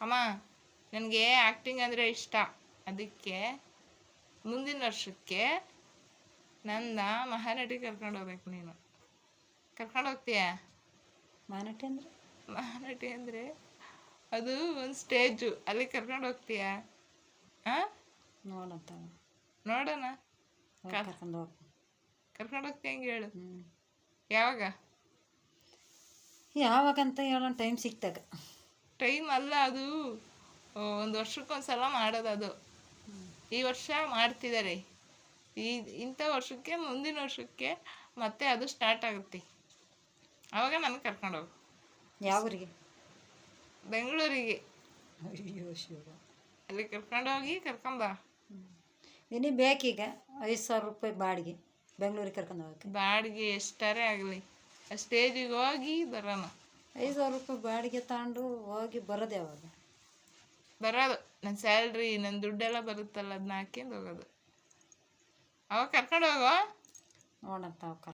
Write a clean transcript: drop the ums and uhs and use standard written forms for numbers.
ಅಮ್ಮ ನನಗೆ ಆ್ಯಕ್ಟಿಂಗ್ ಅಂದರೆ ಇಷ್ಟ, ಅದಕ್ಕೆ ಮುಂದಿನ ವರ್ಷಕ್ಕೆ ನನ್ನ ಮಹಾನಟಿ ಕರ್ಕೊಂಡು ಹೋಗ್ಬೇಕು. ನೀನು ಕರ್ಕೊಂಡು ಹೋಗ್ತೀಯಾ? ಮಹಾನಟಿ ಅಂದರೆ ಮಹಾನಟಿ ಅಂದರೆ ಅದು ಒಂದು ಸ್ಟೇಜು, ಅಲ್ಲಿ ಕರ್ಕೊಂಡು ಹೋಗ್ತೀಯಾ? ಹಾಂ, ನೋಡಂತ ನೋಡೋಣ. ಕರ್ಕೊಂಡು ಹೋಗಿ ಕರ್ಕೊಂಡು ಹೋಗ್ತೀಯ ಹೆಂಗೆ ಹೇಳು? ಹ್ಞೂ ಯಾವಾಗ? ಯಾವಾಗಂತ ಹೇಳೋಣ, ಟೈಮ್ ಸಿಕ್ತಾಗ. ಟೈಮ್ ಅಲ್ಲ, ಅದು ಒಂದು ವರ್ಷಕ್ಕೊಂದ್ಸಲ ಮಾಡೋದು. ಅದು ಈ ವರ್ಷ ಮಾಡ್ತಿದ್ದಾರೆ, ಇಂಥ ವರ್ಷಕ್ಕೆ ಮುಂದಿನ ವರ್ಷಕ್ಕೆ ಮತ್ತೆ ಅದು ಸ್ಟಾರ್ಟ್ ಆಗುತ್ತೆ. ಆವಾಗ ನನಗೆ ಕರ್ಕೊಂಡು ಹೋಗು. ಯಾವ ಊರಿಗೆ? ಬೆಂಗಳೂರಿಗೆ. ಅಯ್ಯೋ ಶಿವ, ಅಲ್ಲಿ ಕರ್ಕೊಂಡೋಗಿ ಕರ್ಕೊಂಬ. ನಿನಗೆ ಬೇಕೀಗ 5,000 ರೂಪಾಯಿ ಬಾಡಿಗೆ ಬೆಂಗಳೂರಿಗೆ ಕರ್ಕೊಂಡು ಹೋಗಕ್ಕೆ. ಬಾಡಿಗೆ ಎಷ್ಟಾರೇ ಆಗಲಿ, ಸ್ಟೇಜಿಗೆ ಹೋಗಿ ಬರೋಣ. 5,000 ರೂಪಾಯಿ ಬಾಡಿಗೆ ತಗೊಂಡು ಹೋಗಿ ಬರೋದು ಯಾವಾಗ? ಬರೋದು ನನ್ನ ಸ್ಯಾಲ್ರಿ, ನನ್ನ ದುಡ್ಡೆಲ್ಲ ಬರುತ್ತಲ್ಲ, ಅದನ್ನ ಹಾಕ್ಯಂದು ಹೋಗೋದು. ಅವಾಗ ಕರ್ಕೊಂಡು ಹೋಗೋ. ನೋಡಂತ